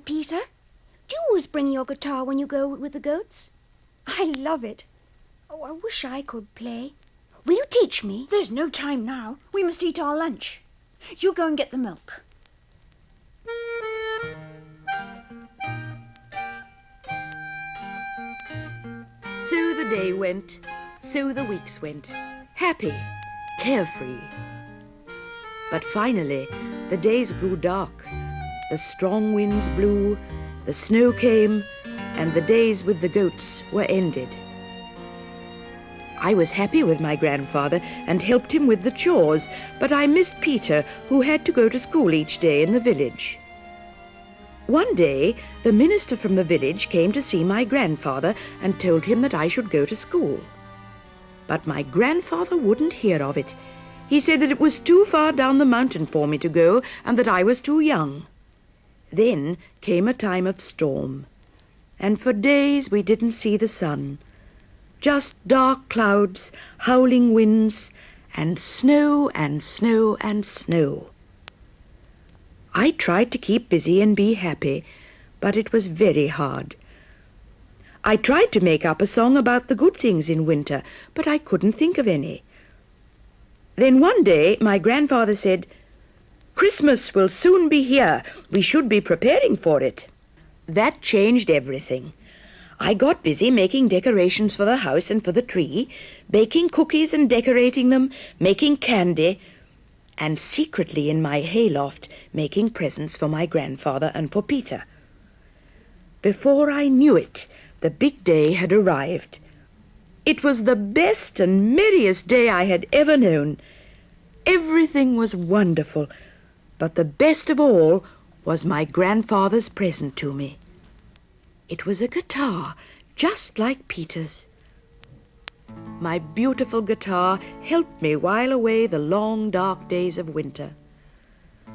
Peter. Do you always bring your guitar when you go with the goats? I love it. Oh, I wish I could play. Will you teach me? There's no time now. We must eat our lunch. You go and get the milk. So the day went, so the weeks went, happy, carefree. But finally, the days grew dark. The strong winds blew, the snow came, and the days with the goats were ended. I was happy with my grandfather and helped him with the chores, but I missed Peter, who had to go to school each day in the village. One day, the minister from the village came to see my grandfather and told him that I should go to school. But my grandfather wouldn't hear of it. He said that it was too far down the mountain for me to go and that I was too young. Then came a time of storm, and for days we didn't see the sun. Just dark clouds, howling winds, and snow and snow and snow. I tried to keep busy and be happy, but it was very hard. I tried to make up a song about the good things in winter, but I couldn't think of any. Then one day my grandfather said, "Christmas will soon be here. We should be preparing for it." That changed everything. I got busy making decorations for the house and for the tree, baking cookies and decorating them, making candy, and secretly in my hayloft making presents for my grandfather and for Peter. Before I knew it, the big day had arrived. It was the best and merriest day I had ever known. Everything was wonderful, but the best of all was my grandfather's present to me. It was a guitar, just like Peter's. My beautiful guitar helped me while away the long, dark days of winter.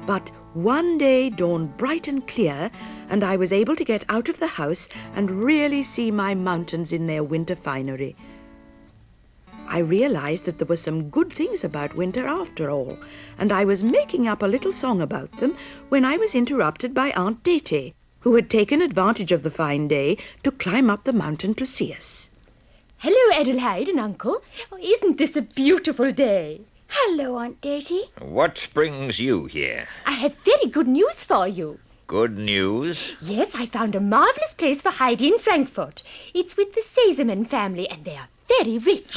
But one day dawned bright and clear, and I was able to get out of the house and really see my mountains in their winter finery. I realized that there were some good things about winter after all, and I was making up a little song about them when I was interrupted by Aunt Dete, who had taken advantage of the fine day to climb up the mountain to see us. Hello, Adelheid and Uncle. Oh, isn't this a beautiful day? Hello, Aunt Dete. What brings you here? I have very good news for you. Good news? Yes, I found a marvellous place for Heidi in Frankfurt. It's with the Sesemann family, and they are very rich.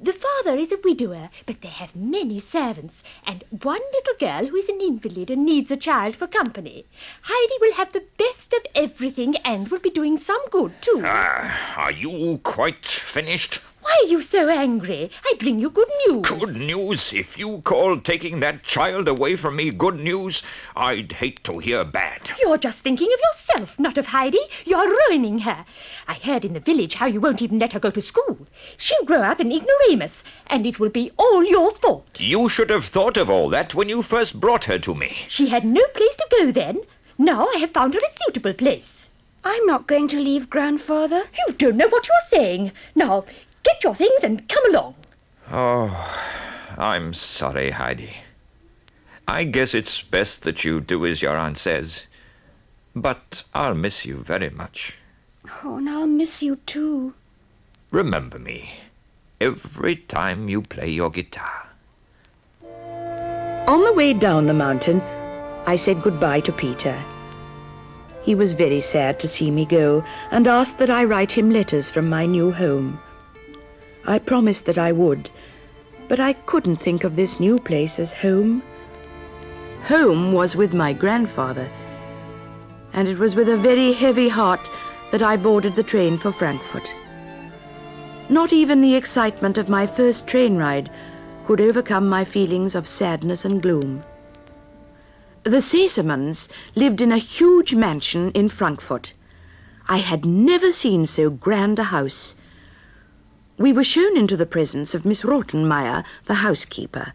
The father is a widower, but they have many servants, and one little girl who is an invalid and needs a child for company. Heidi will have the best of everything and will be doing some good, too. Are you quite finished? Why are you so angry? I bring you good news. Good news? If you call taking that child away from me good news, I'd hate to hear bad. You're just thinking of yourself, not of Heidi. You're ruining her. I heard in the village how you won't even let her go to school. She'll grow up an ignoramus, and it will be all your fault. You should have thought of all that when you first brought her to me. She had no place to go then. Now I have found her a suitable place. I'm not going to leave, Grandfather. You don't know what you're saying. Now, get your things and come along. Oh, I'm sorry, Heidi. I guess it's best that you do as your aunt says. But I'll miss you very much. Oh, and I'll miss you too. Remember me every time you play your guitar. On the way down the mountain, I said goodbye to Peter. He was very sad to see me go and asked that I write him letters from my new home. I promised that I would, but I couldn't think of this new place as home. Home was with my grandfather, and it was with a very heavy heart that I boarded the train for Frankfurt. Not even the excitement of my first train ride could overcome my feelings of sadness and gloom. The Sesemanns lived in a huge mansion in Frankfurt. I had never seen so grand a house. We were shown into the presence of Miss Rottenmeier, the housekeeper.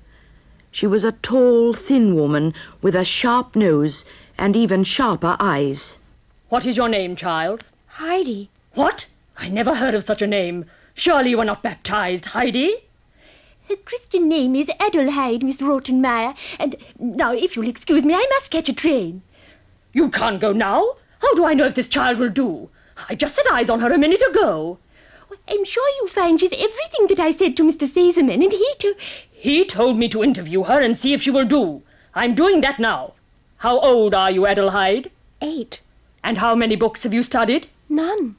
She was a tall, thin woman with a sharp nose and even sharper eyes. What is your name, child? Heidi. What? I never heard of such a name. Surely you are not baptized, Heidi? Her Christian name is Adelheid, Miss Rottenmeier, and now, if you'll excuse me, I must catch a train. You can't go now. How do I know if this child will do? I just set eyes on her a minute ago. Well, I'm sure you'll find she's everything that I said to Mr. Sesemann, and he told me to interview her and see if she will do. I'm doing that now. How old are you, Adelheid? 8. And how many books have you studied? None.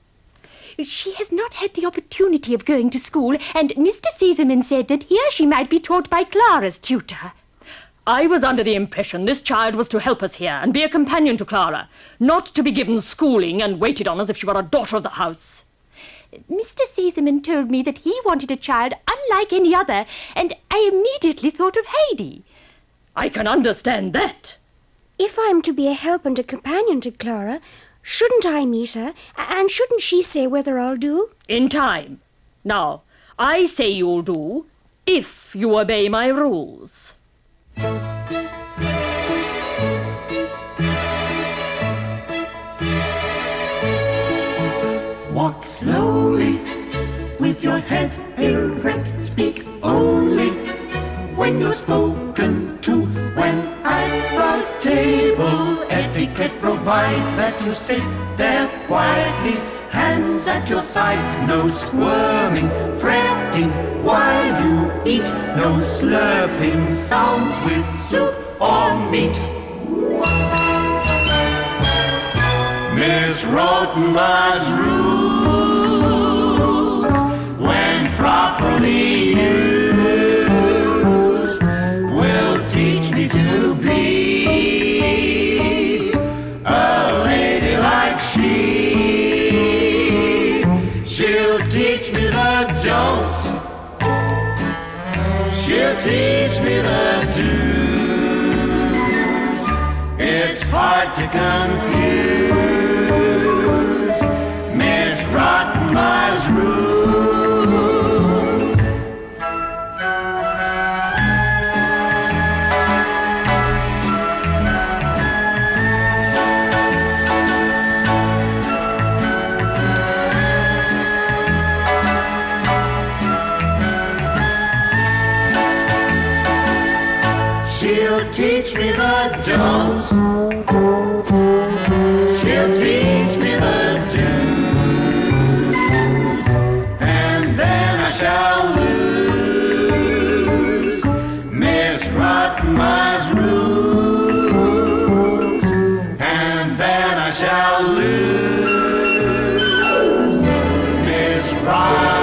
She has not had the opportunity of going to school, and Mr. Sesemann said that here she might be taught by Klara's tutor. I was under the impression this child was to help us here and be a companion to Klara, not to be given schooling and waited on as if she were a daughter of the house. Mr. Sesemann told me that he wanted a child unlike any other, and I immediately thought of Heidi. I can understand that. If I'm to be a help and a companion to Klara, shouldn't I meet her? And shouldn't she say whether I'll do? In time. Now, I say you'll do, if you obey my rules. Walk slowly, with your head erect, speak only when you're spoken to. When at the table, etiquette provides that you sit there quietly, hands at your sides, no squirming, fretting while you eat, no slurping sounds with soup or meat. Miss Rottenmeiers' rules, when properly used, will teach me to be a lady like she. She'll teach me the don'ts, she'll teach me the do's. It's hard to confuse Miss Rottenmeiers' rules. She'll teach me the don'ts, she'll teach me the do's, and then I shall lose Miss Rottenmeiers' rules, and then I shall lose Miss Rottenmeiers'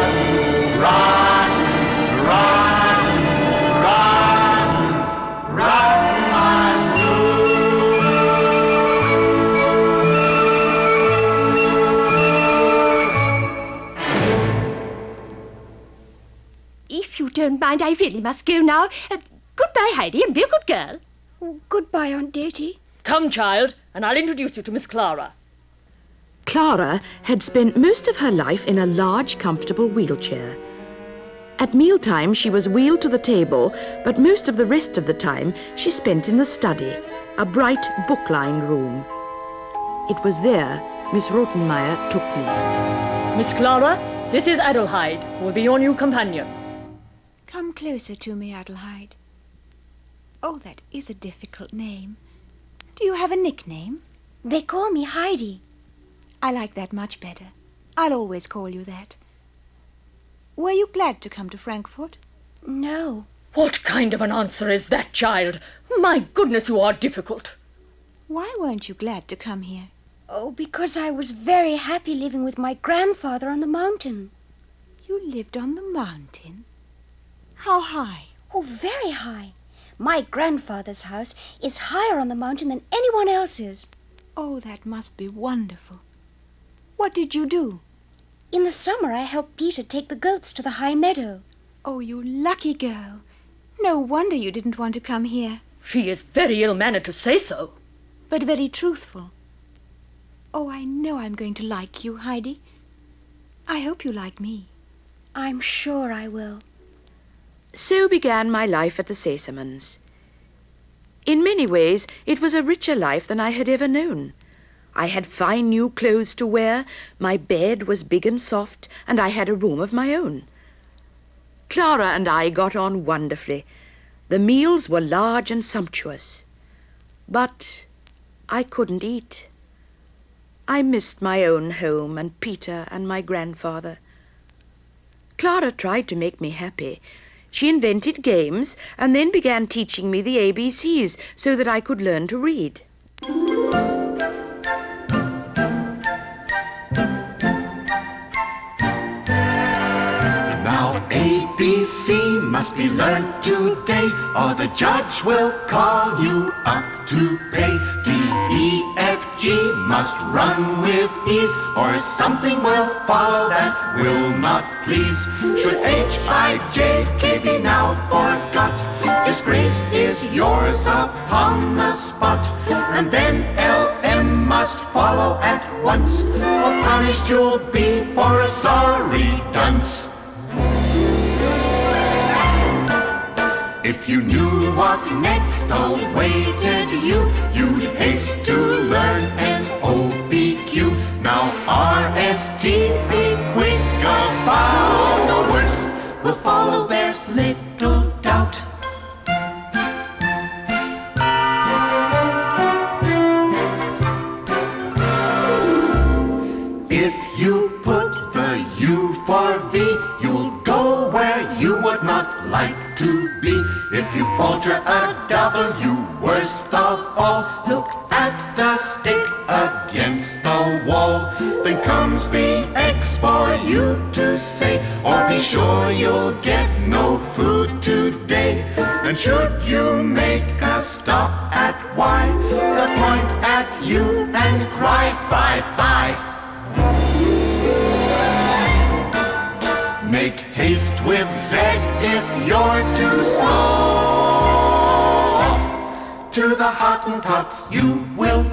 If you don't mind, I really must go now. Goodbye, Heidi, and be a good girl. Goodbye, Aunt Daisy. Come, child, and I'll introduce you to Miss Klara. Klara had spent most of her life in a large, comfortable wheelchair. At mealtime, she was wheeled to the table, but most of the rest of the time she spent in the study, a bright, book-lined room. It was there Miss Rottenmeier took me. Miss Klara, this is Adelheid, who will be your new companion. Come closer to me, Adelheid. Oh, that is a difficult name. Do you have a nickname? They call me Heidi. I like that much better. I'll always call you that. Were you glad to come to Frankfurt? No. What kind of an answer is that, child? My goodness, you are difficult. Why weren't you glad to come here? Oh, because I was very happy living with my grandfather on the mountain. You lived on the mountain? How high? Oh, very high. My grandfather's house is higher on the mountain than anyone else's. Oh, that must be wonderful. What did you do? In the summer, I helped Peter take the goats to the high meadow. Oh, you lucky girl. No wonder you didn't want to come here. She is very ill-mannered to say so. But very truthful. Oh, I know I'm going to like you, Heidi. I hope you like me. I'm sure I will. So began my life at the Sesemanns. In many ways, it was a richer life than I had ever known. I had fine new clothes to wear, my bed was big and soft, and I had a room of my own. Klara and I got on wonderfully. The meals were large and sumptuous. But I couldn't eat. I missed my own home and Peter and my grandfather. Klara tried to make me happy. She invented games and then began teaching me the ABCs so that I could learn to read. Now ABC must be learned today, or the judge will call you up to pay. DEFG must run with ease, or something will follow that will not please. Should HIJK be now forgot, disgrace is yours upon the spot. And then LM must follow at once, or punished you'll be for a sorry dunce. If you knew what next awaited you, you'd haste to learn NOBQ. Now RST, be quick about. No worse will follow, there's little doubt. If you put the U for V, you'll go where you would not like to be. If you falter a W, worst of all, look at the stick against the wall. Then comes the X for you to say, or be sure you'll get no food today. Then should you make a stop at Y, they'll point at you and cry, "Fie, fie." Make haste with Z if you're too slow. To the Hottentots you will